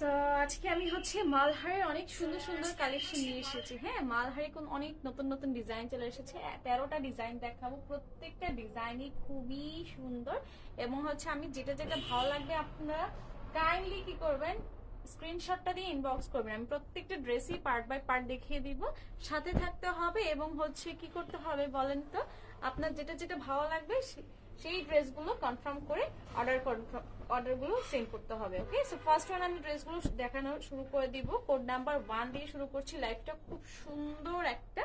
So আজকে আমি হচ্ছে মালহারের অনেক সুন্দর সুন্দর কালেকশন নিয়ে এসেছি। হ্যাঁ, মালহারে কোন অনেক নতুন নতুন ডিজাইন চলে এসেছে। 13টা ডিজাইন দেখাবো, প্রত্যেকটা ডিজাইনই খুবই সুন্দর এবং হচ্ছে আমি যেটা যেটা ভালো লাগবে আপনারা কাইন্ডলি কি করবেন, স্ক্রিনশটটা দিয়ে ইনবক্স করবেন। আমি প্রত্যেকটা ড্রেসই পার্ট বাই পার্ট দেখিয়ে দিব, সাথে থাকতে হবে এবং হচ্ছে কি করতে হবে বলেন তো, আপনার যেটা যেটা ভালো লাগবে সেই ড্রেসগুলো কনফার্ম করে অর্ডারগুলো সেন্ড করতে হবে। ওকে, সো ফার্স্ট ওয়ান আমি ড্রেসগুলো দেখানো শুরু করে দিব। কোড নাম্বার 1 দিয়ে শুরু করছি। লাইফটা খুব সুন্দর একটা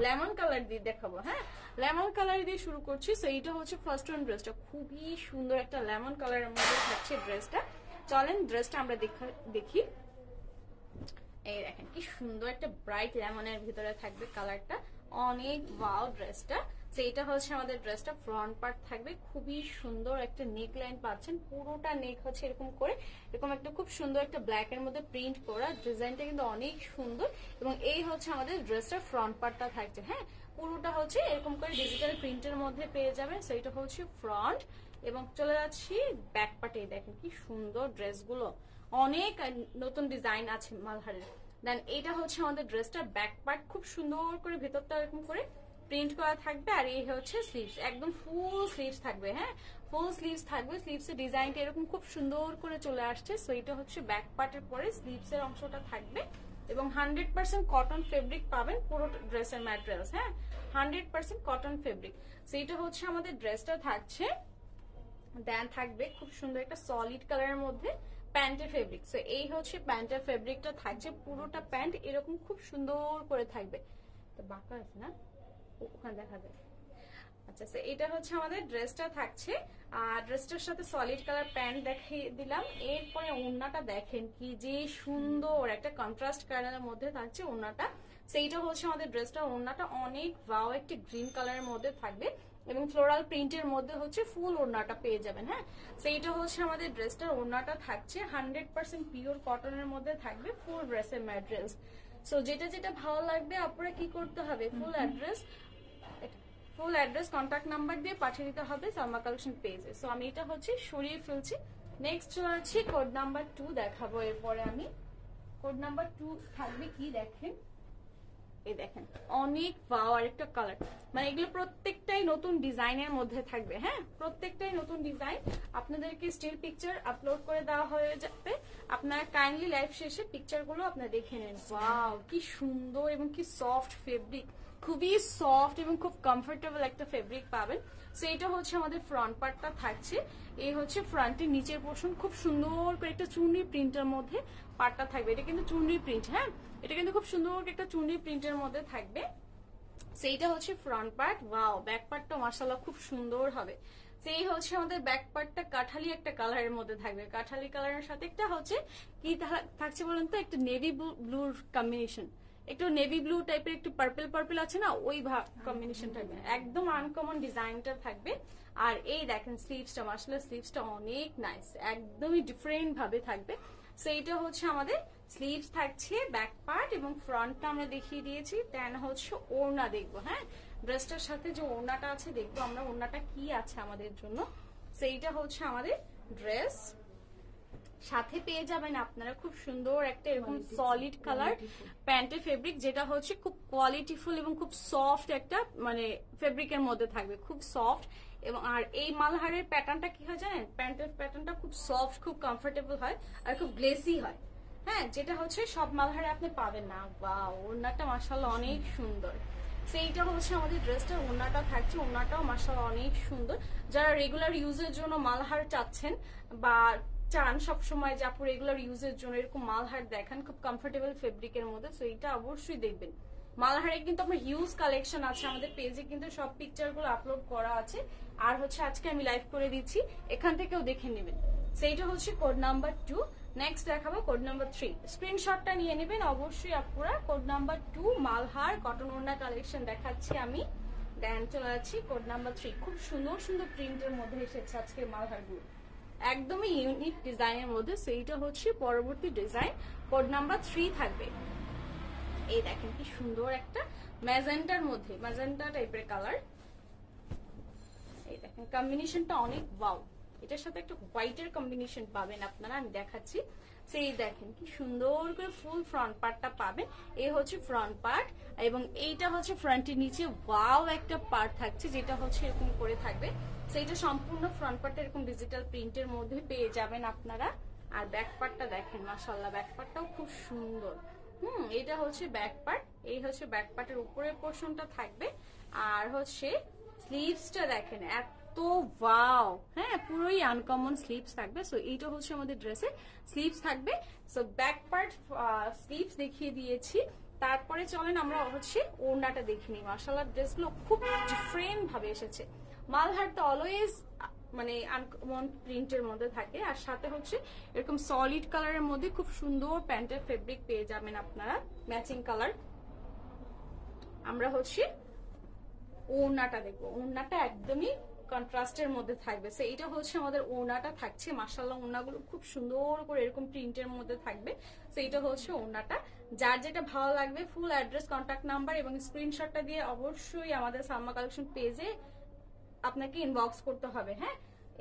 লেমন কালার দিয়ে দেখাবো। হ্যাঁ, লেমন কালার দিয়ে শুরু করছি। সো এইটা হচ্ছে ফার্স্ট ওয়ান ড্রেসটা, খুবই সুন্দর একটা লেমন কালারের মধ্যে থাকছে ড্রেসটা। চলেন ড্রেসটা আমরা দেখি। এই দেখেন কি সুন্দর একটা ব্রাইট লেমনের ভিতরে থাকবে কালারটা, অনেক ওয়াও ড্রেসটা। সেইটা হচ্ছে আমাদের ড্রেসটা ফ্রন্ট পার্ট থাকবে, খুবই সুন্দর একটা নেক লাইন পাচ্ছেন। পুরোটা নেক হচ্ছে এরকম করে, এরকম একটা খুব সুন্দর একটা ব্ল্যাক এর মধ্যে প্রিন্ট করা। ডিজাইনটা কিন্তু অনেক সুন্দর এবং এই হচ্ছে আমাদের ড্রেসটার ফ্রন্ট পার্টটা থাকছে। হ্যাঁ, পুরোটা হচ্ছে এরকম করে ডিজিটাল প্রিন্টের মধ্যে পেয়ে যাবেন। সেইটা হচ্ছে ফ্রন্ট এবং চলে যাচ্ছি ব্যাক পার্টে। দেখেন কি সুন্দর ড্রেসগুলো, অনেক নতুন ডিজাইন আছে মালহারের। দেন এটা হচ্ছে আমাদের ড্রেসটা ব্যাক পার্ট, খুব সুন্দর করে ভেতরটা এরকম করে প্রিন্ট করা থাকবে। আর এই হচ্ছে স্লিভস, একদম ফুল স্লিভস থাকবে। হ্যাঁ, ফুল স্লিভস থাকবে। স্লিভস এর ডিজাইনটা এরকম খুব সুন্দর করে চলে আসছে। সো এটা হচ্ছে ব্যাক পার্টের পরে স্লিভস এর অংশটা থাকবে এবং 100% কটন ফেব্রিক পাবেন পুরো ড্রেসের ম্যাটেরিয়ালস। হ্যাঁ, 100% কটন ফেব্রিক। সো এটা হচ্ছে আমাদের ড্রেসটা থাকছে। দেন থাকবে খুব সুন্দর একটা সলিড কালারের মধ্যে প্যান্টের ফেব্রিক। সো এই হচ্ছে প্যান্টের ফেব্রিকটা থাকছে, পুরোটা প্যান্ট এরকম খুব সুন্দর করে থাকবে। তো বাঁকা আছে না, ওখানে দেখা যায়। আচ্ছা, এটা হচ্ছে আমাদের ড্রেসটা থাকছে। আর ড্রেসটার সাথে সলিড কালার প্যান্ট দেখিয়ে দিলাম। এরপরে ওড়নাটা দেখেন কি যে সুন্দর একটা কন্ট্রাস্ট কালারের মধ্যে থাকছে ওড়নাটা। সেইটা হচ্ছে আমাদের ড্রেসটা, ওড়নাটা অনেক ওয়াও একটা গ্রিন কালারের মধ্যে থাকবে এবং ফ্লোরাল প্রিন্টের মধ্যে হচ্ছে ফুল ওড়নাটা পেয়ে যাবেন। হ্যাঁ, সেইটা হচ্ছে আমাদের ড্রেসটার ওড়নাটা থাকছে 100% পিওর কটনের মধ্যে থাকবে, ফুল ড্রেসের ম্যাটেরিয়ালস। সো যেটা যেটা ভালো লাগবে আপনারা কি করতে হবে, ফুল অ্যাড্রেস কন্ট্যাক্ট নাম্বার দিয়ে পাঠিয়ে দিতে হবে সালমা কালেকশন পেজে। সো আমি এটা হচ্ছে সরিয়ে ফেলছি। নেক্সট চলছি কোড নাম্বার 2 দেখাবো। এরপরে আমি কোড নাম্বার 2 থাকবে কি দেখেন, এই দেখেন অনেক পাওয়ার একটা কালার, মানে এগুলো প্রত্যেকটাই নতুন ডিজাইনের মধ্যে থাকবে। হ্যাঁ, প্রত্যেকটাই নতুন ডিজাইন। আপনাদেরকে স্টিল পিকচার আপলোড করে দেওয়া হয়ে যাবে, আপনারা কাইন্ডলি লাইভ শেষে পিকচারগুলো আপনারা দেখে নেন। ওয়াও কি সুন্দর এবং কি সফট ফেব্রিক, খুবই সফট এবং খুব কমফোর্টেবল একটা ফেব্রিক পাবেন। সো এটা হচ্ছে আমাদের ফ্রন্ট পার্টটা থাকছে। এই হচ্ছে ফ্রন্টের নিচের পোর্শন, খুব সুন্দর করে একটা চুনরি প্রিন্টের মধ্যে পার্টটা থাকবে। এটা কিন্তু চুনরি প্রিন্ট। হ্যাঁ, এটা কিন্তু খুব সুন্দর একটা চুনরি প্রিন্টের মধ্যে থাকবে। সেইটা হচ্ছে ফ্রন্ট পার্ট। ওয়াও, ব্যাক পার্টটা মাশাআল্লাহ খুব সুন্দর হবে। সেই হচ্ছে আমাদের ব্যাক পার্টটা কাঠালি একটা কালারের মধ্যে থাকবে। কাঠালি কালারের সাথে একটা হচ্ছে কি থাকছে বলেন তো, একটা নেভি ব্লুর কম্বিনেশন, একটু নেভি ব্লু টাইপের একটু পার্পল পার্পল আছে না, ওই কম্বিনেশন থাকবে। একদম আনকমন ডিজাইনটা থাকবে। আর এই দেখেন স্লিভসটা, মাশাআল্লাহ স্লিভসটা অনেক নাইস, একদমই ডিফারেন্ট ভাবে থাকবে। সো এটা হচ্ছে আমাদের স্লিভস থাকছে, ব্যাক পার্ট এবং ফ্রন্টটা আমরা দেখিয়ে দিয়েছি। দেন হচ্ছে ওড়না দেখবো। হ্যাঁ, ড্রেসটার সাথে যে ওড়নাটা আছে দেখবো আমরা ওড়নাটা কি আছে আমাদের জন্য। সেইটা হচ্ছে আমাদের ড্রেস, সাথে পেয়ে যাবেন আপনারা খুব সুন্দর একটা এরকম সলিড কালার প্যান্টের ফেব্রিক, যেটা হচ্ছে খুব কোয়ালিটিফুল এবং খুব সফট একটা মানে ফেব্রিকের মধ্যে থাকবে, খুব সফট। এবং আর এই মালহারের প্যাটার্নটা কি হয় জানেন, প্যান্টের প্যাটার্নটা খুব সফট, খুব কমফোর্টেবল হয় আর খুব গ্লেসি হয়। হ্যাঁ, যেটা হচ্ছে সব মালহারে আপনি পাবেন না। ওয়াও, ওড়নাটা মাশাআল্লাহ অনেক সুন্দর। সেইটা হচ্ছে আমাদের ড্রেসটার ওড়নাটা থাকছে, ওড়নাটাও মাশাআল্লাহ অনেক সুন্দর। যারা রেগুলার ইউজের জন্য মালহার চাচ্ছেন বা চান সবসময় যে আপু রেগুলার ইউজের জন্য এরকম মালহার দেখান খুব কমফোর্টেবল ফেব্রিকের মধ্যে, সো এটা অবশ্যই দেখবেন। মালহারে কিন্তু আপনার হিউজ কালেকশন আছে, আমাদের পেজে কিন্তু সব পিকচারগুলো আপলোড করা আছে। আর হচ্ছে আজকে আমি লাইভ করে দিচ্ছি, এখান থেকেও দেখে নেবেন। সেইটা হচ্ছে কোড নাম্বার 2। নেক্সট দেখাবো কোড নাম্বার 3। স্ক্রিনশটটা নিয়ে নেবেন অবশ্যই আপুরা। কোড নাম্বার 2 মালহার কটন ওড়না কালেকশন দেখাচ্ছি আমি। দেন চলে যাচ্ছি কোড নাম্বার 3। খুব সুন্দর সুন্দর প্রিন্টের মধ্যে এসেছে আজকে মালহারগুলো, একদমই ইউনিক ডিজাইনের মধ্যে। সেইটা হচ্ছে পরবর্তী ডিজাইন, কোড নাম্বার 3 থাকবে। এই দেখেন কি সুন্দর একটা ম্যাজেন্টার মধ্যে, ম্যাজেন্টা টাইপের কালার। এই দেখেন কম্বিনেশনটা অনেক ওয়াও, এটার সাথে একটা হোয়াইটের কম্বিনেশন পাবেন আপনারা, আমি দেখাচ্ছি। সেই দেখেন কি সুন্দর করে ফুল ফ্রন্ট পার্টটা পাবেন। এই হচ্ছে ফ্রন্ট পার্ট, এবং এইটা হচ্ছে ফ্রন্টের নিচে ওয়াও একটা পার্ট থাকছে, যেটা হচ্ছে এরকম করে থাকবে। সেইটা সম্পূর্ণ ফ্রন্ট পার্টটা এরকম ডিজিটাল প্রিন্টের মধ্যে পেয়ে যাবেন আপনারা। আর ব্যাক পার্টটা দেখেন, মাশাআল্লাহ ব্যাক পার্টটাও খুব সুন্দর। এটা হচ্ছে ব্যাক পার্ট, এই হচ্ছে ব্যাক পার্টের উপরের পোর্শনটা থাকবে। আর হচ্ছে স্লিভসটা দেখেন এত ওয়াও, হ্যাঁ পুরোই আনকমন স্লিভস থাকবে। সো এইটা হচ্ছে আমাদের ড্রেসের স্লিভস থাকবে। সো ব্যাক পার্ট স্লিভস দেখিয়ে দিয়েছি, তারপরে চলেন আমরা হচ্ছে ওড়নাটা দেখে নিই। মাশাআল্লাহ ড্রেসগুলো খুব ডিফারেন্ট ভাবে এসেছে। মালহার তো অলওয়েজ মানে আনকমন প্রিন্টের মধ্যে থাকে, আর সাথে হচ্ছে এরকম সলিড কালারের মধ্যে খুব সুন্দর প্যান্টের ফেব্রিক পেয়ে যাবেন আপনারা, ম্যাচিং কালার। আমরা হচ্ছে ওড়নাটা দেখবো, ওড়নাটা একদমই কন্ট্রাস্টের মধ্যে থাকবে। সো এটা হচ্ছে আমাদের ওড়নাটা থাকছে। মাশাআল্লাহ ওড়নাগুলো খুব সুন্দর করে এরকম প্রিন্টের মধ্যে থাকবে। সো এটা হচ্ছে ওড়নাটা। যার যেটা ভালো লাগবে ফুল অ্যাড্রেস, কন্ট্যাক্ট নাম্বার এবং স্ক্রিনশটটা দিয়ে অবশ্যই আমাদের সালমা কালেকশন পেজে আপনাকে ইনবক্স করতে হবে। হ্যাঁ,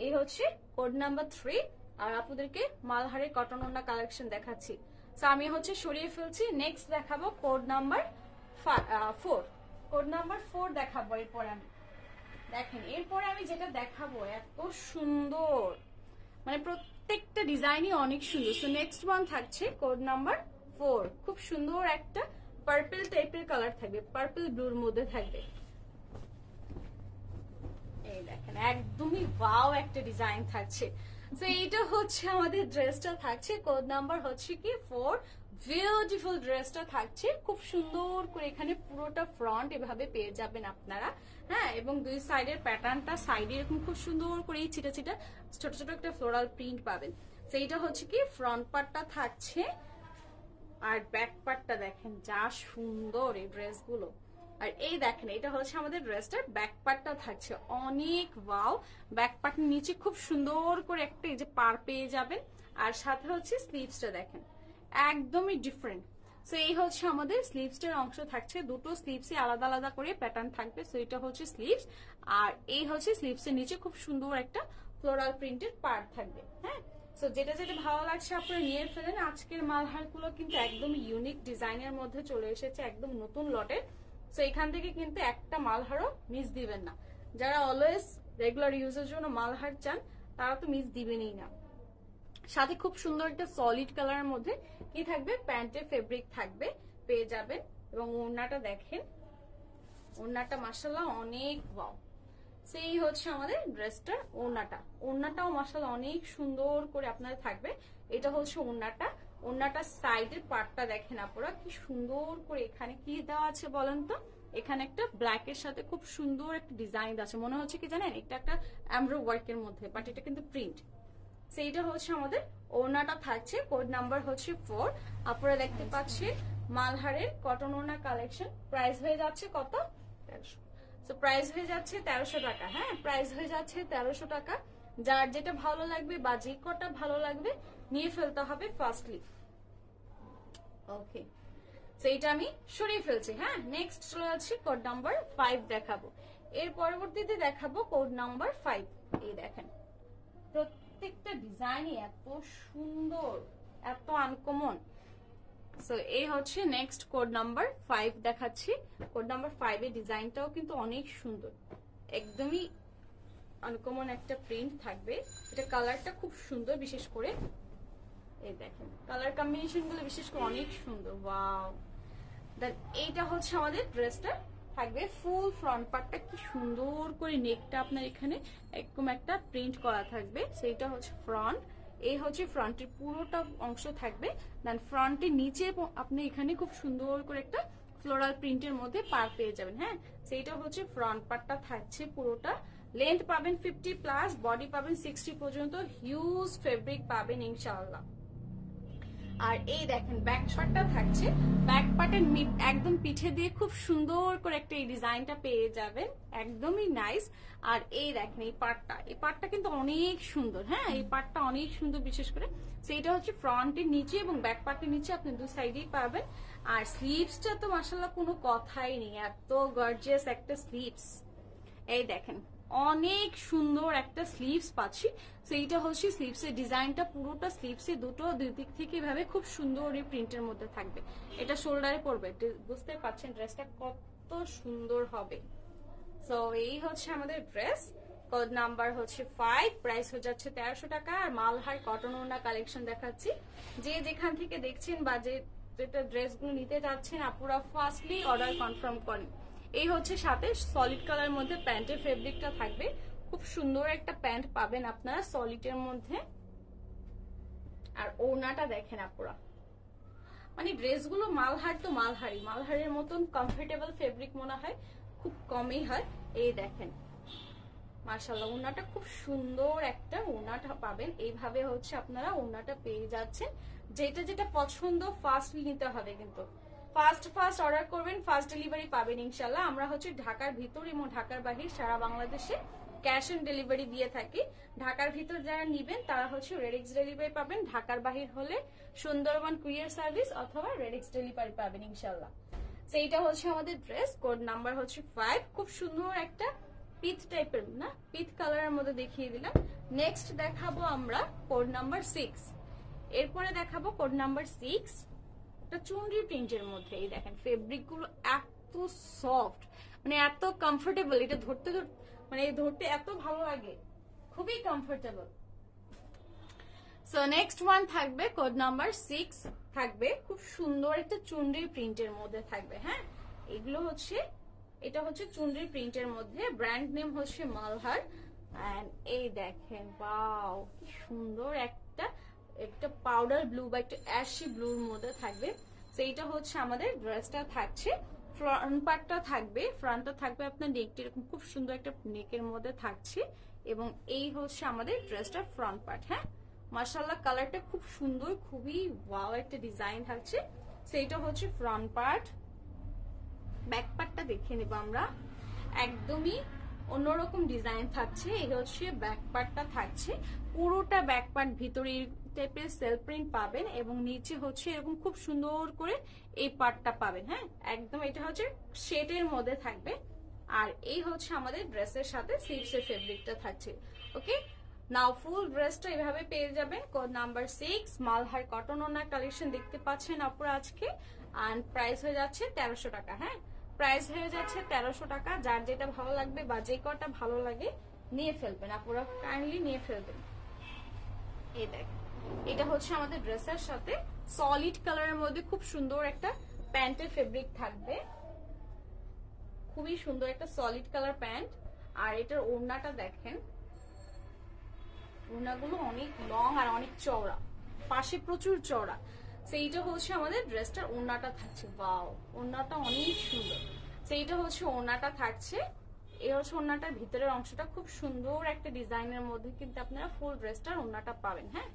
এই হচ্ছে কোড নাম্বার 3। আর আপনাদেরকে মালহারের কটন ওড়না কালেকশন দেখাচ্ছি। সো আমি হচ্ছে সরিয়ে ফেলছি, নেক্সট দেখাবো কোড নাম্বার 4। কোড নাম্বার 4 দেখাবো এরপরে আমি। দেখেন এরপরে আমি যেটা দেখাবো এত সুন্দর, মানে প্রত্যেকটা ডিজাইনই অনেক সুন্দর। সো নেক্সট ওয়ান থাকছে কোড নাম্বার 4। খুব সুন্দর একটা পার্পল টাইপের কালার থাকবে, পার্পল ব্লুর মধ্যে থাকবে। এই দেখেন একদমই ওয়াও একটা ডিজাইন থাকছে। সো এইটা হচ্ছে আমাদের ড্রেসটা থাকছে, কোড নাম্বার হচ্ছে কি 4। বিউটিফুল ড্রেসটা থাকছে, খুব সুন্দর করে এখানে পুরোটা ফ্রন্ট এভাবে পেয়ে যাবেন আপনারা। হ্যাঁ, এবং দুই সাইডের প্যাটার্নটা সাইডে এরকম খুব সুন্দর করে এই ছিটা ছিটা ছোট ছোট একটা ফ্লোরাল প্রিন্ট পাবেন। সো এইটা হচ্ছে কি ফ্রন্ট পার্টটা থাকছে, আর ব্যাক পার্টটা দেখেন যা সুন্দর এই ড্রেসগুলো। আর এই দেখেন এটা হচ্ছে আমাদের ড্রেসটার ব্যাক পার্টটা থাকছে অনেক ওয়াও। ব্যাক পার্টের নিচে খুব সুন্দর করে একটা এই যে পার পেয়ে যাবেন, আর সাথে হচ্ছে স্লিভসটা দেখেন একদমই ডিফারেন্ট। সো এই হচ্ছে আমাদের স্লিভসটার অংশ থাকছে, দুটো স্লিভসে আলাদা আলাদা করে প্যাটার্ন থাকবে। সো এটা হচ্ছে স্লিভস, আর এই হচ্ছে স্লিভসের নিচে খুব সুন্দর একটা ফ্লোরাল প্রিন্টেড পার্ট থাকবে। হ্যাঁ, সো যেটা যেটা ভালো লাগছে আপনারা নিয়ে ফেলেন। আজকের মালহারগুলো কিন্তু একদম ইউনিক ডিজাইনের মধ্যে চলে এসেছে, একদম নতুন লটের। সো এখান থেকে কিন্তু একটা মালহারও মিস দিবেন না। যারা অলওয়েজ রেগুলার ইউজের জন্য মালহার চান তারা তো মিস দিবেনই না। সাথে খুব সুন্দর একটা সলিড কালারের মধ্যে কি থাকবে, প্যান্টের ফেব্রিক থাকবে পেয়ে যাবেন। এবং ওড়নাটা দেখেন, ওড়নাটা মাশাআল্লাহ অনেক ওয়াও। সেই হচ্ছে আমাদের ড্রেসটার ওড়নাটা, ওড়নাটাও মাশাআল্লাহ অনেক সুন্দর করে আপনার থাকবে। এটা হচ্ছে ওড়নাটা, ওড়নাটার সাইডের পার্টটা দেখেন আপনারা কি সুন্দর করে এখানে কি দেওয়া আছে বলেন তো। এখানে একটা ব্ল্যাক এর সাথে খুব সুন্দর একটা ডিজাইন আছে, মনে হচ্ছে কি জানেন এটা একটা এমব্রয়ডারি ওয়ার্কের মধ্যে, বাট এটা কিন্তু প্রিন্ট। সেইটা হচ্ছে আমাদের ওড়নাটা থাকছে, কোড নাম্বার হচ্ছে 4। আপনারা দেখতে পাচ্ছেন মালহারের কটন ওড়না কালেকশন। প্রাইস হয়ে যাচ্ছে কত, 1300। সো প্রাইস হয়ে যাচ্ছে 1300 টাকা। হ্যাঁ, প্রাইস হয়ে যাচ্ছে 1300 টাকা। যার যেটা ভালো লাগবে বা যে কটা ভালো লাগবে নিয়ে ফেলতে হবে ফার্স্টলি। ওকে, সো এটা আমি সরিয়ে ফেলছি। হ্যাঁ, নেক্সট চলে যাচ্ছি কোড নাম্বার 5 দেখাবো। এর পরবর্তীতে দেখাবো কোড নাম্বার 5। এই দেখেন প্রত্যেকটা ডিজাইনই এত সুন্দর, এত আনকমন। সো এই হচ্ছে নেক্সট কোড নাম্বার 5 দেখাচ্ছি। কোড নাম্বার 5 এর ডিজাইনটাও কিন্তু অনেক সুন্দর, একদমই আনকমন একটা প্রিন্ট থাকবে। এটা কালারটা খুব সুন্দর, বিশেষ করে এই দেখেন কালার কম্বিনেশন গুলো বিশেষ করে অনেক সুন্দর, ওয়াও। দেন এইটা হচ্ছে আমাদের ড্রেসটা থাকবে ফুল ফ্রন্ট পার্টটা কি সুন্দর করে নেকটা আপনার এখানে এরকম একটা প্রিন্ট করা থাকবে। সেইটা হচ্ছে ফ্রন্ট, এই হচ্ছে ফ্রন্টের পুরোটা অংশ থাকবে। দেন ফ্রন্টের নিচে আপনি এখানে খুব সুন্দর করে একটা ফ্লোরাল প্রিন্টের মধ্যে পার পেয়ে যাবেন। হ্যাঁ, সেইটা হচ্ছে ফ্রন্ট পার্টটা থাকছে পুরোটা। লেন্থ পাবেন 50+, বডি পাবেন 60 পর্যন্ত, হিউজ ফেব্রিক পাবেন ইনশাআল্লাহ। আর এই দেখেন ব্যাক পার্টটা থাকছে, ব্যাক পার্টের একদম পিঠে দিয়ে খুব সুন্দর করে একটা এই ডিজাইনটা পেয়ে যাবেন, একদমই নাইস। আর এই দেখেন এই পার্টটা কিন্তু অনেক সুন্দর। হ্যাঁ, এই পার্টটা অনেক সুন্দর, বিশেষ করে সেইটা হচ্ছে ফ্রন্টের নিচে এবং ব্যাক পার্টের নিচে আপনি দু সাইডেই পাবেন। আর স্লিভসটা তো মাশাআল্লাহ কোনো কথাই নেই, এত গর্জিয়াস একটা স্লিভস। এই দেখেন অনেক সুন্দর একটা স্লিভস পাচ্ছি। সেইটা হচ্ছে স্লিভসের ডিজাইনটা, পুরোটা স্লিভসে দুই দিক থেকে এভাবে খুব সুন্দর এই প্রিন্টের মধ্যে থাকবে। এটা শোল্ডারে পড়বে, বুঝতে পারছেন ড্রেসটা কত সুন্দর হবে। সো এই হচ্ছে আমাদের ড্রেস। কোড নাম্বার হচ্ছে 5, প্রাইস হয়ে যাচ্ছে 1300 টাকা। আর মালহার কটন ওড়না কালেকশন দেখাচ্ছি। যে যেখান থেকে দেখছেন বা যেটা ড্রেসগুলো নিতে যাচ্ছেন আপুরা ফার্স্টলি অর্ডার কনফার্ম করেন। এই হচ্ছে সাথে সলিড কালার মধ্যে প্যান্টের ফেব্রিকটা থাকবে, খুব সুন্দর একটা প্যান্ট পাবেন আপনারা সলিডের মধ্যে। আর ওড়নাটা দেখেন আপুরা, মানে ড্রেসগুলো মালহার তো মালহারের মতন কমফোর্টেবল ফেব্রিক মনে হয় খুব কমই হয়। এই দেখেন মাশাআল্লাহ, ওড়নাটা খুব সুন্দর একটা ওড়নাটা পাবেন। এইভাবে হচ্ছে আপনারা ওড়নাটা পেয়ে যাচ্ছেন। যেটা যেটা পছন্দ ফার্স্ট নিতে হবে, কিন্তু ফার্স্ট অর্ডার করবেন, ফার্স্ট ডেলিভারি পাবেন ইনশাল্লাহ। আমরা হচ্ছে ঢাকার ভিতর এবং ঢাকার বাহির সারা বাংলাদেশে ক্যাশ অন ডেলিভারি দিয়ে থাকি। ঢাকার ভিতর যারা নিবেন তারা হচ্ছে রেডিক্স ডেলিভারি পাবেন, ঢাকার বাহির হলে সুন্দরবন কুরিয়ার সার্ভিস অথবা রেডিক্স ডেলিভারি পাবেন ইনশাল্লাহ। সেইটা হচ্ছে আমাদের ড্রেস। কোড নাম্বার হচ্ছে 5, খুব সুন্দর একটা পিচ টাইপের না, পিচ কালারের মধ্যে দেখিয়ে দিলাম। নেক্সট দেখাবো আমরা কোড নাম্বার 6। এরপরে দেখাবো কোড নাম্বার 6, একটা চুনরি প্রিন্টের মধ্যে। এই দেখেন ফেব্রিক গুলো এত সফট, মানে এত কমফোর্টেবল, এটা ধরতে এত ভালো লাগে, খুবই কমফোর্টেবল। সো নেক্সট ওয়ান থাকবে কোড নাম্বার 6 থাকবে, খুব সুন্দর একটা চুনরি প্রিন্টের মধ্যে থাকবে। হ্যাঁ, এগুলো হচ্ছে, এটা হচ্ছে চুনরি প্রিন্টের মধ্যে, ব্র্যান্ড নেম হচ্ছে মালহার। এন্ড এই দেখেন ওয়াও কি সুন্দর একটা পাউডার ব্লু বা একটা অ্যাশি ব্লুর মধ্যে থাকবে। সেইটা হচ্ছে আমাদের ড্রেসটা থাকছে। ফ্রন্ট পার্টটা থাকবে, ফ্রন্টটা থাকবে আপনার নেকটা এরকম খুব সুন্দর একটা নেকের মধ্যে থাকছে। এবং এই হচ্ছে আমাদের ড্রেসটার ফ্রন্ট পার্ট। হ্যাঁ মাশাআল্লাহ, কালারটা খুব সুন্দর, খুবই ওয়াও একটা ডিজাইন থাকছে। সেইটা হচ্ছে ফ্রন্ট পার্ট। ব্যাক পার্টটা দেখে নেব আমরা, একদমই অন্যরকম ডিজাইন থাকছে। এই হচ্ছে ব্যাক পার্টটা থাকছে, পুরোটা ব্যাক পার্ট ভিতরে টাইপের সেলফ প্রিন্ট পাবেন এবং নিচে হচ্ছে এরকম খুব সুন্দর করে এই পার্টটা পাবেন। হ্যাঁ, একদম এটা হচ্ছে শেডের মধ্যে থাকবে। আর এই হচ্ছে আমাদের ড্রেসের সাথে স্লিভসের ফেব্রিকটা থাকছে। ওকে, নাও ফুল ড্রেসটা এভাবে পেয়ে যাবেন। কোড নাম্বার 6, মালহার কটন ওড়না কালেকশন দেখতে পাচ্ছেন আপুরা আজকে। আর প্রাইস হয়ে যাচ্ছে 1300 টাকা। হ্যাঁ, প্রাইস হয়ে যাচ্ছে 1300 টাকা। যার যেটা ভালো লাগবে বা যে কটা ভালো লাগে নিয়ে ফেলবেন আপুরা, কাইন্ডলি নিয়ে ফেলবেন। এই দেখ, এটা হচ্ছে আমাদের ড্রেসের সাথে সলিড কালারের মধ্যে খুব সুন্দর একটা প্যান্টের ফেব্রিক থাকবে, খুবই সুন্দর একটা সলিড কালার প্যান্ট। আর এটার ওড়নাটা দেখেন, ওড়নাগুলো অনেক লং আর অনেক চওড়া, পাশে প্রচুর চওড়া। সেইটা হচ্ছে আমাদের ড্রেসটার ওড়নাটা থাকছে। ওয়াও, ওড়নাটা অনেক সুন্দর। সেইটা হচ্ছে ওড়নাটা থাকছে। এই হচ্ছে ওড়নাটার ভিতরের অংশটা খুব সুন্দর একটা ডিজাইনের মধ্যে কিন্তু আপনারা ফুল ড্রেসটার ওড়নাটা পাবেন। হ্যাঁ,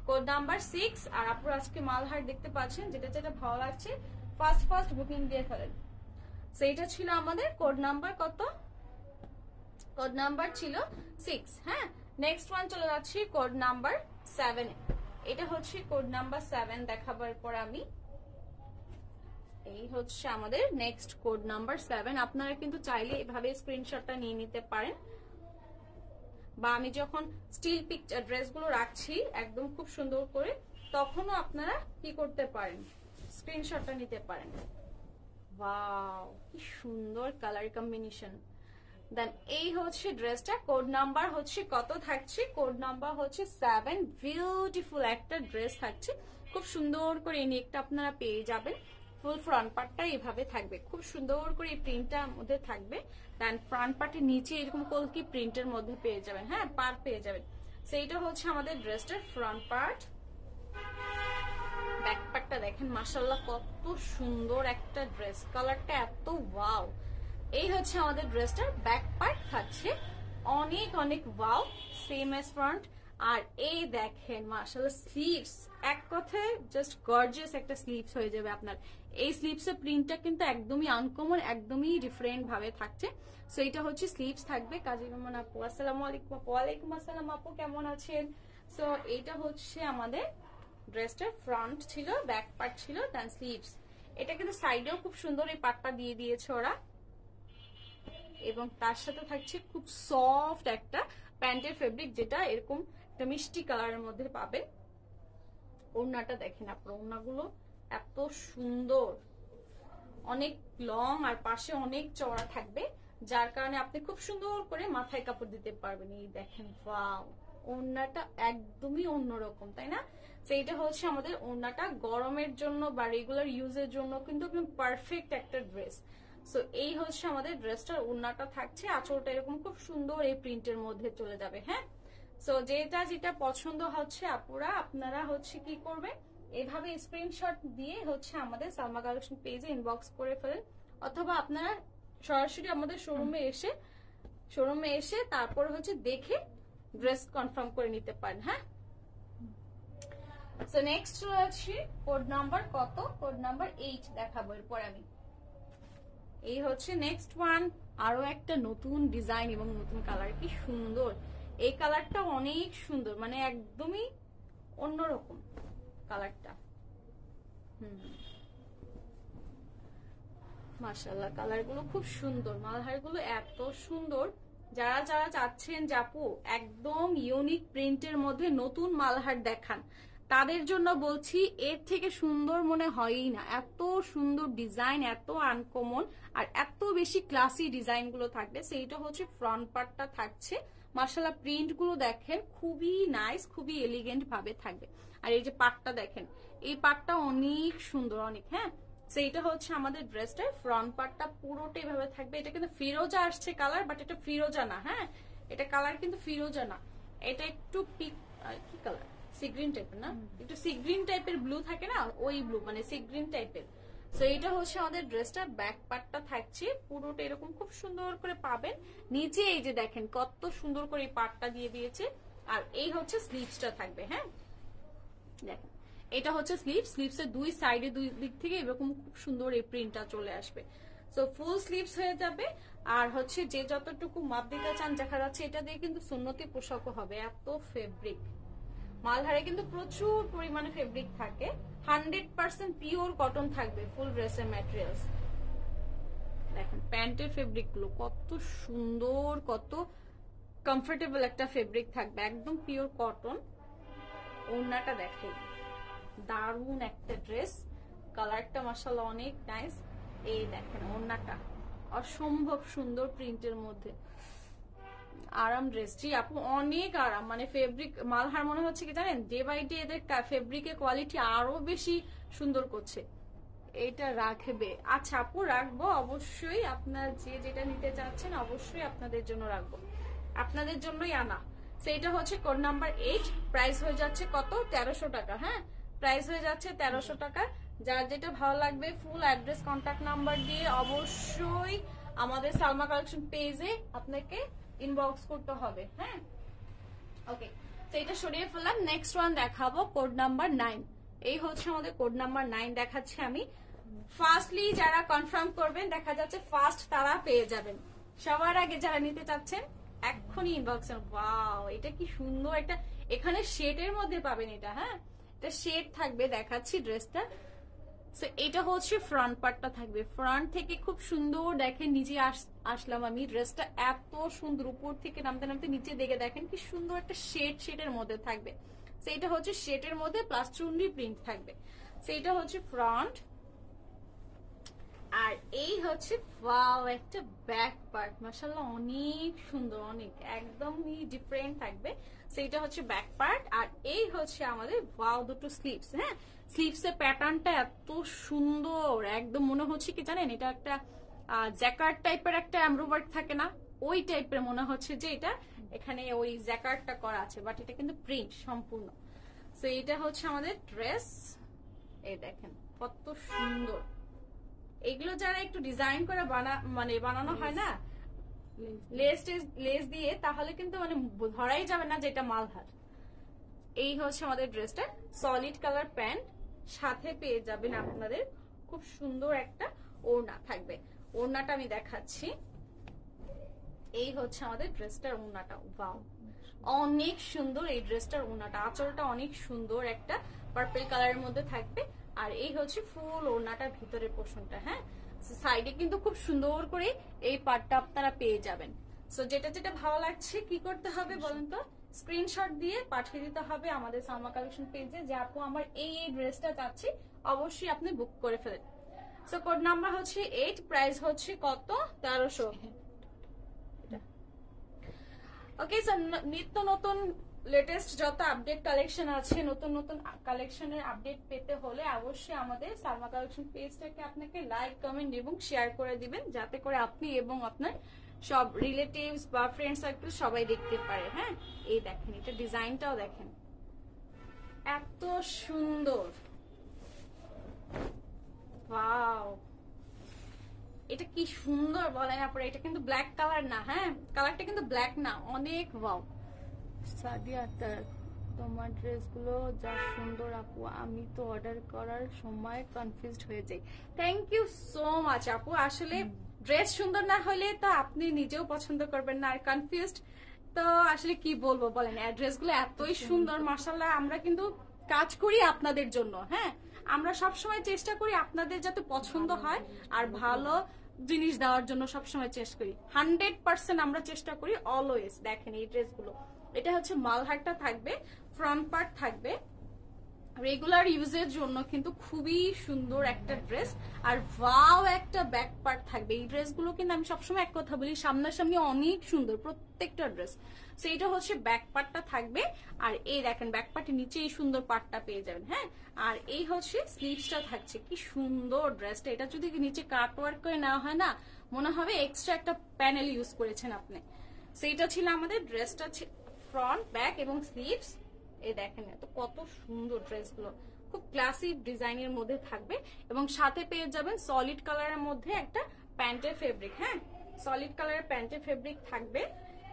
কোড নাম্বার 6। আর আপনারা আজকে মালহার দেখতে পাচ্ছেন, যেটা যেটা ভালো লাগছে ফার্স্ট বুকিং দিয়ে ফেলেন। সেইটা ছিল আমাদের কোড নাম্বার কত, কোড নাম্বার ছিল 6। হ্যাঁ, নেক্সট ওয়ান চলে যাচ্ছি কোড নাম্বার 7। এটা হচ্ছে কোড নাম্বার 7 দেখাবার পর আমি, এই হচ্ছে আমাদের নেক্সট কোড নাম্বার 7। আপনারা কিন্তু চাইলে এভাবে স্ক্রিনশটটা নিয়ে নিতে পারেন, বা আমি যখন স্টিল পিকচার ড্রেসগুলো রাখছি একদম খুব সুন্দর করে, তখনও আপনারা কি করতে পারেন, স্ক্রিনশটটা নিতে পারেন। ওয়াও কি সুন্দর কালার কম্বিনেশন। দেন এই হচ্ছে ড্রেসটা। কোড নাম্বার হচ্ছে কত থাকছে, কোড নাম্বার হচ্ছে 7। বিউটিফুল একটা ড্রেস থাকছে, খুব সুন্দর করে এই নেকটা আপনারা পেয়ে যাবেন। ফুল ফ্রন্ট পার্টটা এইভাবে থাকবে, খুব সুন্দর করে এই প্রিন্টটার মধ্যে থাকবে। দেন ফ্রন্ট পার্টের নিচে এরকম কলকি প্রিন্টের মধ্যে পেয়ে যাবেন। হ্যাঁ, পার পেয়ে যাবেন। সেইটা হচ্ছে আমাদের ড্রেসটার ফ্রন্ট পার্ট। ব্যাক পার্টটা দেখেন মাশাআল্লাহ কত সুন্দর একটা ড্রেস, কালারটা এত ওয়াও। এই হচ্ছে আমাদের ড্রেসটার ব্যাক পার্ট থাকছে, অনেক অনেক ওয়াও, সেম এস ফ্রন্ট। আর এই দেখেন মাশাআল্লাহ স্লিভস, এক কথায় জাস্ট গর্জিয়াস একটা স্লিভস হয়ে যাবে আপনার। এই স্লিভসের প্রিন্টটা কিন্তু একদমই আনকমন, একদমই ডিফারেন্ট ভাবে থাকছে। সো এটা হচ্ছে স্লিভস থাকবে। কাজী রহমান আপু আসসালামু আলাইকুম। ওয়ালাইকুম আসসালাম আপু, কেমন আছেন? সো এটা হচ্ছে আমাদের ড্রেসটার ফ্রন্ট ছিল, ব্যাক পার্ট ছিল, দেন স্লিভস। এটা কিন্তু সাইডেও খুব সুন্দর এই পার্টটা দিয়ে দিয়েছে ওরা। এবং তার সাথে থাকছে খুব সফট একটা প্যান্টের ফেব্রিক, যেটা এরকম একটা মিষ্টি কালারের মধ্যে পাবেন। ওড়নাটা দেখেন আপনার, ওড়নাগুলো এত সুন্দর, অনেক লং আর পাশে অনেক চওড়া থাকবে, যার কারণে আপনি খুব সুন্দর করে মাথায় কাপড় দিতে পারবেন। এই দেখেন, ওয়াও, ওড়নাটা একদমই অন্যরকম, তাই না? তো এটা হচ্ছে আমাদের ওড়নাটা, গরমের জন্য বা রেগুলার ইউজের জন্য কিন্তু একদম পারফেক্ট একটা ড্রেস। সো এই হচ্ছে আমাদের ড্রেসটার ওড়নাটা থাকছে, আঁচলটা এরকম খুব সুন্দর এই প্রিন্টের মধ্যে চলে যাবে। হ্যাঁ, সো যেটা যেটা পছন্দ হচ্ছে আপুরা, আপনারা হচ্ছে কি করবেন, এভাবে স্ক্রিনশট দিয়ে হচ্ছে আমাদের সালমা কালেকশন পেজে ইনবক্স করে ফেলেন, অথবা আপনারা সরাসরি আমাদের শোরুমে এসে তারপর হচ্ছে দেখে ড্রেস কনফার্ম করে নিতে পারেন। হ্যাঁ, সো নেক্সট রয়েছে কোড নাম্বার কত, কোড নাম্বার 8 দেখাবো এরপর আমি। এই হচ্ছে নেক্সট ওয়ান, আরো একটা নতুন ডিজাইন এবং নতুন কালার। কি সুন্দর এই কালারটা, অনেক সুন্দর, মানে একদমই অন্যরকম কালারটা। মাশাআল্লাহ, কালারগুলো খুব সুন্দর, মালহারগুলো এত সুন্দর। যারা যারা চাচ্ছেন যে আপু একদম ইউনিক প্রিন্টের মধ্যে নতুন মালহার দেখান, তাদের জন্য বলছি এর থেকে সুন্দর মনে হয়ই না। এত সুন্দর ডিজাইন, এত আনকমন আর এত বেশি ক্লাসি ডিজাইন গুলো থাকবে। সেইটা হচ্ছে ফ্রন্ট পার্টটা থাকছে, মাশাআল্লাহ প্রিন্ট গুলো দেখেন খুবই নাইস, খুবই এলিগেন্ট ভাবে থাকবে। আর এই যে পার্টটা দেখেন, এই পার্টটা অনেক সুন্দর, অনেক। হ্যাঁ, সেইটা হচ্ছে আমাদের ড্রেসটার ফ্রন্ট পার্টটা পুরোটা এভাবে থাকবে। এটা কিন্তু ফিরোজা আসছে কালার, বাট এটা ফিরোজা না। হ্যাঁ, এটা কালার কিন্তু ফিরোজা না, এটা একটু পিক, কি কালার, সি গ্রিন টাইপের না, একটু সি গ্রিন টাইপের ব্লু থাকে না, ওই ব্লু, মানে সি গ্রিন টাইপের। সো এটা হচ্ছে আমাদের ড্রেসটা ব্যাক পার্টটা থাকছে পুরোটা এরকম খুব সুন্দর করে পাবেন। নিচে এই যে দেখেন কত সুন্দর করে এই পার্টটা দিয়ে দিয়েছে। আর এই হচ্ছে স্লিভসটা থাকবে। হ্যাঁ, দেখেন এটা হচ্ছে স্লিভসের দুই সাইডে, দুই দিক থেকে এরকম খুব সুন্দর এই প্রিন্টটা চলে আসবে। সো ফুল স্লিভস হয়ে যাবে। আর হচ্ছে যে যতটুকু মাপ দিতে চান, দেখা যাচ্ছে এটা দিয়ে কিন্তু সুন্নতি পোশাকও হবে। এত ফেব্রিক, মালহারে কিন্তু প্রচুর পরিমাণে ফেব্রিক থাকে, 100% পিওর কটন থাকবে ফুল ড্রেসের ম্যাটেরিয়ালস। দেখেন প্যান্টের ফেব্রিক গুলো কত সুন্দর, কত কমফোর্টেবল একটা ফেব্রিক থাকবে, একদম পিওর কটন। ওড়নাটা দেখেন, দারুন একটা ড্রেস, কালারটা মাশাআল্লাহ অনেক নাইস। এই দেখেন ওড়নাটা অসম্ভব সুন্দর প্রিন্টের মধ্যে, আরাম ড্রেস। জি আপু অনেক আরাম, মানে ফেব্রিক মালহার মনে হচ্ছে কি জানেন, ডে বাই ডে এদের ফেব্রিকের কোয়ালিটি আরো বেশি সুন্দর করছে। এটা রাখবে? আচ্ছা আপু রাখবো অবশ্যই, আপনার যে যেটা নিতে চাচ্ছেন অবশ্যই আপনাদের জন্য রাখবো, আপনাদের জন্যই আনা। সেইটা হচ্ছে কোড নাম্বার 8, প্রাইস হয়ে যাচ্ছে কত, 1300 টাকা। হ্যাঁ, প্রাইস হয়ে যাচ্ছে 1300 টাকা। যার যেটা ভালো লাগবে ফুল অ্যাড্রেস কন্ট্যাক্ট নাম্বার দিয়ে অবশ্যই আমাদের সালমা কালেকশন পেজে আপনাকে ইনবক্স করতে হবে। হ্যাঁ, ওকে, তো এটা সরিয়ে ফেললাম। নেক্সট ওয়ান দেখাবো কোড নাম্বার 9। এই হচ্ছে আমাদের কোড নাম্বার 9 দেখাচ্ছি আমি। ফার্স্টলি যারা কনফার্ম করবেন, দেখা যাচ্ছে ফার্স্ট তারা পেয়ে যাবেন। সবার আগে যারা নিতে চাচ্ছেন এক্ষুনি ইনবক্স। ওয়াও, এটা কি সুন্দর একটা, এখানে শেডের মধ্যে পাবেন এটা। হ্যাঁ, এটা শেড থাকবে, দেখাচ্ছি ড্রেসটা। সো এটা হচ্ছে ফ্রন্ট পার্টটা থাকবে, ফ্রন্ট থেকে খুব সুন্দর দেখেন। নিচে আসলাম আমি, ড্রেসটা এত সুন্দর, উপর থেকে নামতে নামতে নিচে দেখে দেখেন কি সুন্দর একটা শেডের মধ্যে থাকবে। সো এটা হচ্ছে শেডের মধ্যে প্লাস চুনরি প্রিন্ট থাকবে। সো এটা হচ্ছে ফ্রন্ট, আর এই হচ্ছে ওয়াও একটা ব্যাক পার্ট, মাশাআল্লাহ অনেক সুন্দর, অনেক একদমই ডিফারেন্ট থাকবে। সেইটা হচ্ছে ব্যাক পার্ট। আর এই হচ্ছে আমাদের ওয়াও দুটো স্লিভস। হ্যাঁ, স্লিভস এর প্যাটার্নটা এত সুন্দর, একদম মনে হচ্ছে কি জানেন, এটা একটা জ্যাকার্ড টাইপের একটা এমব্রয়ডারি থাকে না, ওই টাইপের মনে হচ্ছে যে এটা এখানে ওই জ্যাকার্ডটা করা আছে, বাট এটা কিন্তু প্রিন্ট সম্পূর্ণ। সো এটা হচ্ছে আমাদের ড্রেস। এই দেখেন কত সুন্দর, এগুলো যারা একটু ডিজাইন করে বানানো হয় না লেস দিয়ে, তাহলে কিন্তু মানে ধরাই যাবে না যেটা মালহার। এই হচ্ছে আমাদের ড্রেসটা, সলিড কালার প্যান্ট, সাথে পেয়ে যাবেন আপনাদের খুব সুন্দর একটা ওড়না থাকবে। ওড়নাটা আমি দেখাচ্ছি, এই হচ্ছে আমাদের ড্রেসটার ওড়নাটা। ওয়াও, অনেক সুন্দর এই ড্রেসটার ওড়নাটা, আঁচলটা অনেক সুন্দর একটা পার্পল কালারের মধ্যে থাকবে। আর এই হচ্ছে ফুল ওড়নাটার ভিতরের পোর্শনটা। হ্যাঁ, সাইডে কিন্তু খুব সুন্দর করে এই পার্টটা আপনারা পেয়ে যাবেন। সো যেটা যেটা ভালো লাগছে কি করতে হবে বলেন তো, স্ক্রিনশট দিয়ে পাঠিয়ে দিতে হবে আমাদের সালমা কালেকশন পেজে যে আপু আমার এই ড্রেসটা চাচ্ছি, অবশ্যই আপনি বুক করে ফেলেন। সো কোড নাম্বার হচ্ছে 8, প্রাইস হচ্ছে কত 1300। ওকে, সো নিত্য নতুন লেটেস্ট যত আপডেট কালেকশন আছে, নতুন নতুন কালেকশনের আপডেট পেতে হলে অবশ্যই আমাদের সালমা কালেকশন পেজটাকে আপনাকে লাইক, কমেন্ট এবং শেয়ার করে দিবেন, যাতে করে আপনি এবং আপনার সব রিলেটিভস বা ফ্রেন্ড সার্কেল সবাই দেখতে পারে। হ্যাঁ, এই দেখেন, এটা ডিজাইনটাও দেখেন এত সুন্দর, ওয়াও এটা কি সুন্দর বলেন আপনারা। এটা কিন্তু ব্ল্যাক কালার না, হ্যাঁ কালারটা কিন্তু ব্ল্যাক না, অনেক ওয়াও। সাদিয়া আক্তার, তোমার ড্রেসগুলো যা সুন্দর আপু, আমি তো অর্ডার করার সময় কনফিউজড হয়ে যাই। থ্যাংক ইউ সো মাচ আপু। আসলে ড্রেস সুন্দর না হলে তো আপনি নিজেও পছন্দ করবেন না, আর কনফিউজড তো আসলে কি বলবো বলেন। ড্রেসগুলো এতই সুন্দর মাশাআল্লাহ। আমরা কিন্তু কাজ করি আপনাদের জন্য, হ্যাঁ আমরা সবসময় চেষ্টা করি আপনাদের যাতে পছন্দ হয় আর ভালো জিনিস দেওয়ার জন্য সবসময় চেষ্টা করি, 100% আমরা চেষ্টা করি অলওয়েজ। দেখেন এই ড্রেসগুলো, এটা হচ্ছে মালহারটা থাকবে, ফ্রন্ট পার্ট থাকবে, রেগুলার ইউজের জন্য কিন্তু খুবই সুন্দর একটা ড্রেস, আর ওয়াও একটা ব্যাক পার্ট থাকবে। এই ড্রেসগুলো কিন্তু আমি সবসময় এক কথা বলি, সামনাসামনি অনেক সুন্দর প্রত্যেকটা ড্রেস। সো এটা হচ্ছে ব্যাক পার্টটা থাকবে, আর এই দেখেন ব্যাক পার্টের নিচে এই সুন্দর পার্টটা পেয়ে যাবেন। হ্যাঁ, আর এই হচ্ছে স্লিভসটা থাকছে, কি সুন্দর ড্রেসটা। এটা যদি নিচে কাট ওয়ার্ক করে নেওয়া হয় না, মনে হবে এক্সট্রা একটা প্যানেল ইউজ করেছেন আপনি। সো এটা ছিল আমাদের ড্রেসটা, ফ্রন্ট, ব্যাক এবং স্লিভস। এই দেখেন এত কত সুন্দর ড্রেসগুলো, খুব ক্লাসি ডিজাইনের মধ্যে থাকবে, এবং সাথে পেয়ে যাবেন সলিড কালারের মধ্যে একটা প্যান্টের ফেব্রিক। হ্যাঁ, সলিড কালারের প্যান্টের ফেব্রিক থাকবে,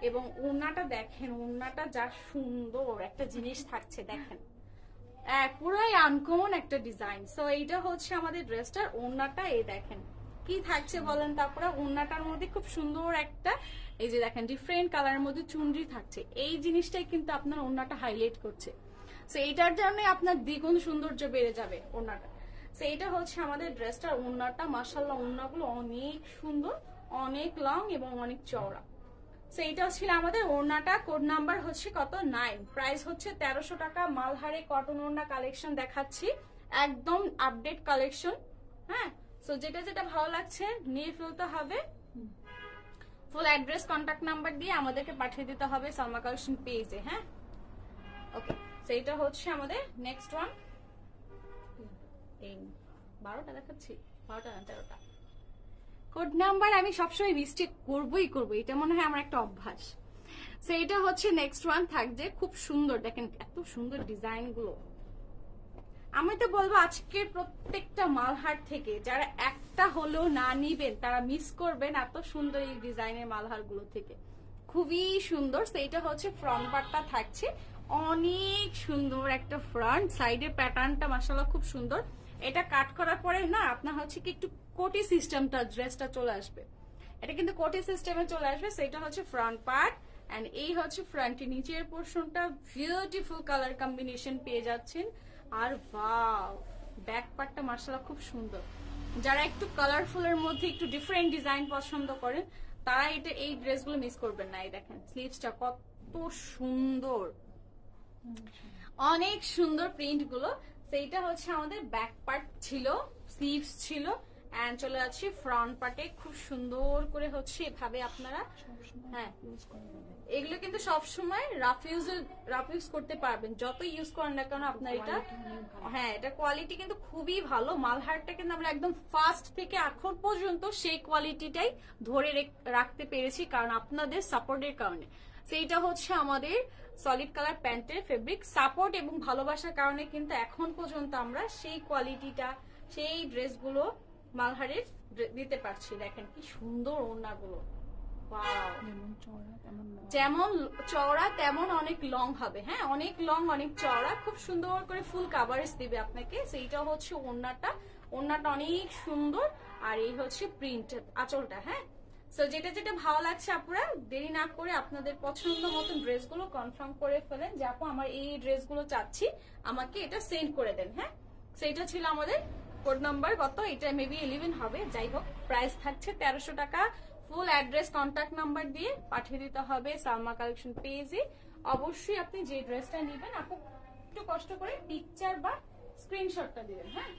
এবং ওড়নাটা দেখেন, ওড়নাটা যা সুন্দর একটা জিনিস থাকছে দেখেন, পুরাই আনকমন একটা ডিজাইন। সো এইটা হচ্ছে আমাদের ড্রেসটার ওড়নাটা। এই দেখেন কি থাকছে বলেন। তারপরে ওড়নাটার মধ্যে খুব সুন্দর একটা, এই যে দেখেন ডিফারেন্ট কালারের মধ্যে চুনরি থাকছে, এই জিনিসটাই কিন্তু আপনার ওড়নাটা হাইলাইট করছে। সো এইটার জন্য আপনার দ্বিগুণ সৌন্দর্য বেড়ে যাবে ওড়নাটা। সো এটা হচ্ছে আমাদের ড্রেসটার ওড়নাটা। মাশাআল্লাহ ওড়নাগুলো অনেক সুন্দর, অনেক লং এবং অনেক চওড়া। সো এইটা ছিল আমাদের ওড়নাটা। কোড নাম্বার হচ্ছে কত 9, প্রাইস হচ্ছে 1300 টাকা। মালহারে কটন ওড়না কালেকশন দেখাচ্ছি, একদম আপডেট কালেকশন। হ্যাঁ, সো যেটা যেটা ভালো লাগছে নিয়ে ফেলতে হবে। ফুল অ্যাড্রেস, কন্ট্যাক্ট নাম্বার দিয়ে আমাদেরকে পাঠিয়ে দিতে হবে সালমা কালেকশন পেজে। হ্যাঁ, ওকে। সো এটা হচ্ছে আমাদের নেক্সট ওয়ান। এই 12টা দেখাচ্ছি, 12টা না 13টা। কোড নাম্বার আমি সবসময় মিস্টেক করবই, এটা মনে হয় আমার একটা অভ্যাস। সো এটা হচ্ছে নেক্সট ওয়ান থাকবে, খুব সুন্দর দেখেন এত সুন্দর ডিজাইন গুলো। আমি তো বলবো আজকের প্রত্যেকটা মালহার থেকে যারা একটা হলেও না নিবেন তারা মিস করবেন, এত সুন্দর এই ডিজাইনের মালহার গুলো থেকে, খুবই সুন্দর। সেইটা হচ্ছে ফ্রন্ট পার্টটা থাকছে, অনেক সুন্দর একটা ফ্রন্ট, সাইডের প্যাটার্নটা মাশাআল্লাহ খুব সুন্দর। এটা কাট করার পরে না আপনার হচ্ছে কি একটু কোটি সিস্টেমটা ড্রেসটা চলে আসবে, এটা কিন্তু কোটি সিস্টেমে চলে আসবে। সেটা হচ্ছে ফ্রন্ট পার্ট, এন্ড এই হচ্ছে ফ্রন্টের নিচের পোর্শনটা, বিউটিফুল কালার কম্বিনেশন পেয়ে যাচ্ছেন। আর ওয়াও ব্যাক পার্টটা মাশাআল্লাহ খুব সুন্দর। যারা একটু কালারফুলের মধ্যে একটু ডিফারেন্ট ডিজাইন পছন্দ করেন তারা এটা এই ড্রেসগুলো মিস করবেন না। এই দেখেন স্লিভসটা কত সুন্দর, অনেক সুন্দর প্রিন্ট গুলো। সেইটা হচ্ছে আমাদের ব্যাক পার্ট ছিল, স্লিভস ছিল, এন্ড চলে যাচ্ছি ফ্রন্ট পার্টে। খুব সুন্দর করে হচ্ছে এভাবে আপনারা, হ্যাঁ এগুলো কিন্তু সব সময় রাফ ইউজ করতে পারবেন, যত ইউজ করেন না কেন আপনার এটা, হ্যাঁ এটা কোয়ালিটি কিন্তু খুবই ভালো। মালহারটা কিন্তু আমরা একদম ফার্স্ট থেকে এখন পর্যন্ত সেই কোয়ালিটিটাই ধরে রাখতে পেরেছি, কারণ আপনাদের সাপোর্টের কারণে। সেইটা হচ্ছে আমাদের সলিড কালার প্যান্টের ফেব্রিক, সাপোর্ট এবং ভালোবাসার কারণে কিন্তু এখন পর্যন্ত আমরা সেই কোয়ালিটিটা, সেই ড্রেসগুলো মালহারের দিতে পারছি। দেখেন কি সুন্দর ওড়নাগুলো, যেমন চওড়া তেমন অনেক লং হবে। হ্যাঁ, অনেক লং অনেক চওড়া, খুব সুন্দর করে ফুল কাভারেজ দিবে আপনাকে। সেইটা হচ্ছে ওড়নাটা, ওড়নাটা অনেক সুন্দর। আর এই হচ্ছে প্রিন্ট আঁচলটা। হ্যাঁ, সো যেটা যেটা ভালো লাগছে আপনারা দেরি না করে আপনাদের পছন্দ মতো ড্রেসগুলো কনফার্ম করে ফেলেন যে আপু আমার এই ড্রেসগুলো চাচ্ছি, আমাকে এটা সেন্ড করে দেন। হ্যাঁ, সেটা ছিল আমাদের কোড নাম্বার কত, এটা মেবি 11 হবে, যাই হোক প্রাইস থাকছে 1300 টাকা। ফুল অ্যাড্রেস কন্ট্যাক্ট নাম্বার দিয়ে পাঠিয়ে দিতে হবে সালমা কালেকশন পেজে। অবশ্যই আপনি যে ড্রেসটা নেবেন আপু একটু কষ্ট করে পিকচার বা স্ক্রিনশটটা দিবেন। হ্যাঁ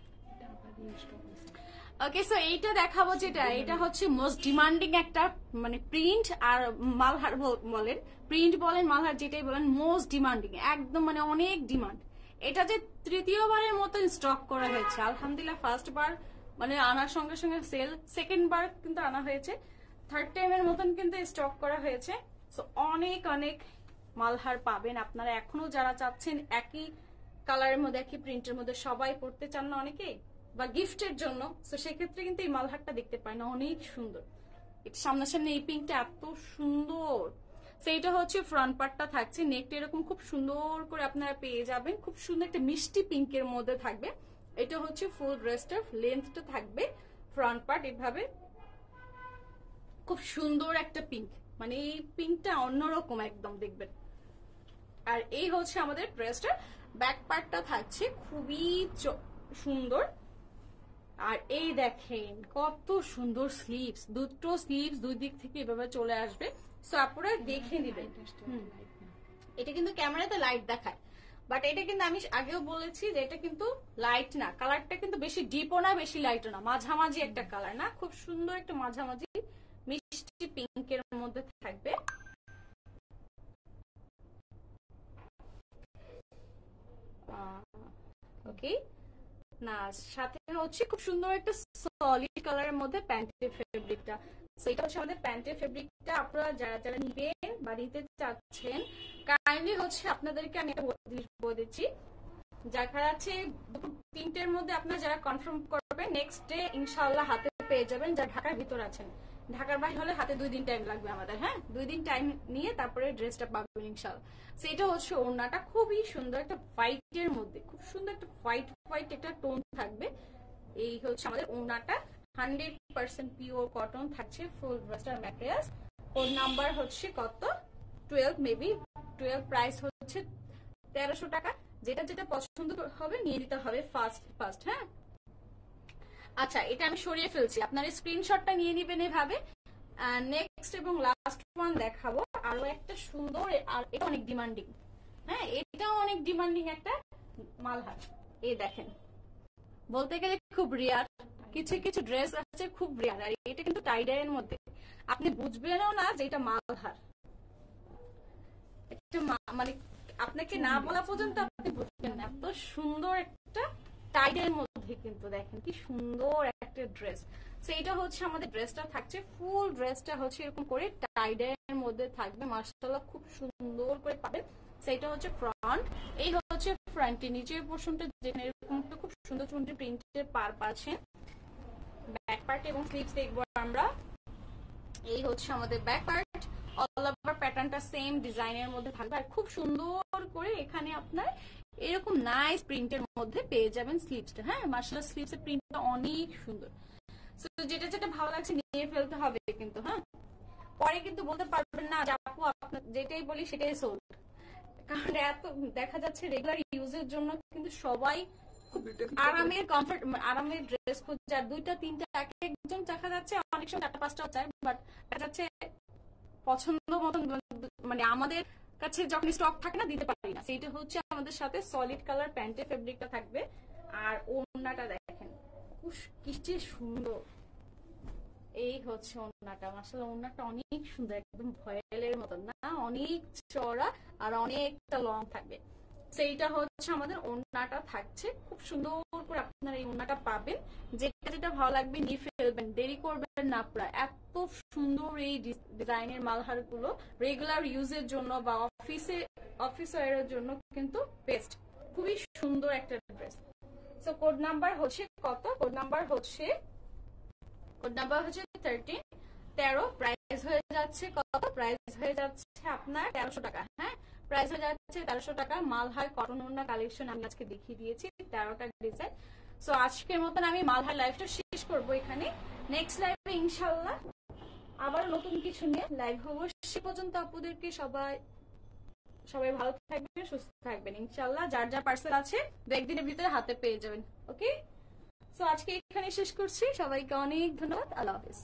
ওকে, সো এইটা দেখাবো যেটা, এটা হচ্ছে মোস্ট ডিমান্ডিং একটা মানে প্রিন্ট আর মালহার বলেন, প্রিন্ট বলেন মালহার যেটাই বলেন, মোস্ট ডিমান্ডিং একদম মানে অনেক ডিমান্ড। এটা যে তৃতীয়বারের মতো স্টক করা হয়েছে, আলহামদুলিল্লাহ ফার্স্ট বার মানে আনার সঙ্গে সঙ্গে সেল, সেকেন্ড বার কিন্তু আনা হয়েছে, থার্ড টাইমের মতন কিন্তু স্টক করা হয়েছে। সো অনেক অনেক মালহার পাবেন আপনারা। এখনো যারা চাচ্ছেন একই কালারের মধ্যে একই প্রিন্টের মধ্যে সবাই পড়তে চান না অনেকেই, বা গিফটের জন্য, তো সেক্ষেত্রে কিন্তু এই মালহারটা দেখতে পায় না, অনেক সুন্দর। সামনাসামনি এই পিঙ্কটা এত সুন্দর। সেইটা হচ্ছে ফ্রন্ট পার্টটা থাকছে, নেকটা এরকম খুব সুন্দর করে আপনারা পেয়ে যাবেন, খুব সুন্দর একটা মিষ্টি পিঙ্কের মধ্যে থাকবে। এটা হচ্ছে ফুল ড্রেসটার লেন্থটা থাকবে, ফ্রন্ট পার্ট এভাবে খুব সুন্দর একটা পিঙ্ক, মানে এই পিঙ্কটা অন্যরকম একদম দেখবেন। আর এই হচ্ছে আমাদের ড্রেসটার ব্যাক পার্টটা থাকছে খুবই সুন্দর। আর এই দেখেন কত সুন্দর স্লিভস, দুটো স্লিভস দুই দিক থেকে এভাবে চলে আসবে। সো আপনারা দেখে নেবেন। এটা কিন্তু ক্যামেরাতে লাইট দেখায়, বাট এটা কিন্তু আমি আগেও বলেছি যে এটা কিন্তু লাইট না, কালারটা কিন্তু বেশি ডিপও না বেশি লাইটও না, মাঝামাঝি একটা কালার, না খুব সুন্দর একটা মাঝামাঝি মিষ্টি পিঙ্কের মধ্যে থাকবে। ওকে, না সাথে হচ্ছে খুব সুন্দর একটা সলিড কালারের মধ্যে প্যান্টের ফেব্রিকটা। সেটা হচ্ছে আমাদের প্যান্টের ফেব্রিকটা। আপনারা যারা যারা নিবেন বা নিতে চাচ্ছেন কাইন্ডলি হচ্ছে আপনাদেরকে আমি একটা বলে দিচ্ছি, যারা আছে তিনটের মধ্যে আপনারা যারা কনফার্ম করবেন নেক্সট ডে ইনশাআল্লাহ হাতে পেয়ে যাবেন। যারা ঢাকার ভিতর আছেন, ঢাকার বাইরে হলে হাতে 2 দিন টাইম লাগবে আমাদের। হ্যাঁ 2 দিন টাইম নিয়ে তারপরে ড্রেসটা পাবেন ইনশাআল্লাহ। সেটা হচ্ছে ওড়নাটা খুবই সুন্দর একটা হোয়াইটের মধ্যে, খুব সুন্দর একটা হোয়াইট একটা টোন থাকবে। এই হচ্ছে আমাদের ওড়নাটা, 100% পিওর কটন থাকছে ফুল ড্রেসটার ম্যাটেরিয়ালস। ওর নাম্বার হচ্ছে কত 12, মেবি 12, প্রাইস হচ্ছে 1300 টাকা। যেটা যেটা পছন্দ হবে নিয়ে নিতে হবে ফার্স্ট। হ্যাঁ আচ্ছা, এটা আমি সরিয়ে ফেলছি, আপনার স্ক্রিনশটটা নিয়ে নেবেন এভাবে। নেক্সট এবং লাস্ট ওয়ান দেখাবো, আরো একটা সুন্দর, আর এটা অনেক ডিমান্ডিং। হ্যাঁ এটাও অনেক ডিমান্ডিং একটা মালহার। এই দেখেন বলতে গেলে খুব রেয়ার, কিছু কিছু ড্রেস আছে খুব রেয়ার, আর এটা কিন্তু টাইডাইয়ের মধ্যে, আপনি বুঝবেনও না যে এটা মালহার। একটা মানে আপনাকে না বলা পর্যন্ত আপনি বুঝবেন না, এত সুন্দর একটা টাইডের মধ্যে কিন্তু দেখেন কি সুন্দর একটা ড্রেস। সেইটা হচ্ছে আমাদের ড্রেসটা থাকছে, ফুল ড্রেসটা হচ্ছে এরকম করে টাইডের মধ্যে থাকবে, মাশাআল্লাহ খুব সুন্দর করে পাবেন। সেইটা হচ্ছে ফ্রন্ট, এই হচ্ছে ফ্রন্টে নিচের পোরশনটা যেখানে এরকম একটা খুব সুন্দর সুন্দর প্রিন্টের পার পাচ্ছেন। ব্যাক পার্ট এবং স্লিভস দেখবো আমরা। এই হচ্ছে আমাদের ব্যাক পার্ট, অল ওভার প্যাটার্নটা সেম ডিজাইনের মধ্যে থাকবে, আর খুব সুন্দর করে এখানে আপনার এরকম নাইস প্রিন্টের মধ্যে পেয়ে যাবেন স্লিভসটা। হ্যাঁ মাশাআল্লাহ স্লিভসের প্রিন্টটা অনেক সুন্দর। সো যেটা যেটা ভালো লাগছে নিয়ে ফেলতে হবে কিন্তু। হ্যাঁ পরে কিন্তু বলতে পারবেন না যে আপু আপনার যেটাই বলি সেটাই সোল্ড, কারণ এত দেখা যাচ্ছে রেগুলার ইউজের জন্য কিন্তু সবাই খুব আরামের কমফর্ট আরামের ড্রেস খুঁজছে, আর 2টা 3টা এক একজন দেখা যাচ্ছে অনেক সময় 4টা 5টাও চায়, বাট দেখা যাচ্ছে পছন্দ মতন মানে আমাদের কাছে যখন স্টক থাকে না দিতে পারি না। সেইটা হচ্ছে আমাদের সাথে সলিড কালার প্যান্টের ফেব্রিকটা থাকবে। আর ওড়নাটা দেখেন কি সুন্দর, এই হচ্ছে ওড়নাটা, মাশাআল্লাহ ওড়নাটা অনেক সুন্দর, একদম ভয়েলের মতন না, অনেক চওড়া আর অনেকটা লং থাকবে। সেইটা হচ্ছে আমাদের ওড়নাটা থাকছে, খুব সুন্দর করে আপনারা এই ওড়নাটা পাবেন। যেটা যেটা ভালো লাগবে নিয়ে ফেলবেন, দেরি করবেন না আপনারা। এত সুন্দর এই ডিজাইনের মালহার গুলো রেগুলার ইউজের জন্য বা অফিস ওয়্যারের জন্য কিন্তু বেস্ট, খুবই সুন্দর একটা ড্রেস। সো কোড নাম্বার হচ্ছে কত, কোড নাম্বার হচ্ছে 13, প্রাইস হয়ে যাচ্ছে কত, প্রাইস হয়ে যাচ্ছে আপনার 1300 টাকা। হ্যাঁ প্রাইস হয়ে যাচ্ছে 1300 টাকা। মালহার কটন ওড়না কালেকশন আমি আজকে দেখিয়ে দিয়েছি 13টা ডিজাইন। সো আজকের মতন আমি মালহার লাইভটা শেষ করবো এখানে। নেক্সট লাইভে ইনশাআল্লাহ আবার নতুন কিছু নিয়ে লাইভ হবো। সে পর্যন্ত আপুদেরকে সবাই ভালো থাকবেন, সুস্থ থাকবেন ইনশাআল্লাহ। যার যা পার্সেল আছে 2 একদিনের ভিতরে হাতে পেয়ে যাবেন। ওকে, সো আজকে এখানে শেষ করছি, সবাইকে অনেক ধন্যবাদ, আল্লাহ হাফেজ।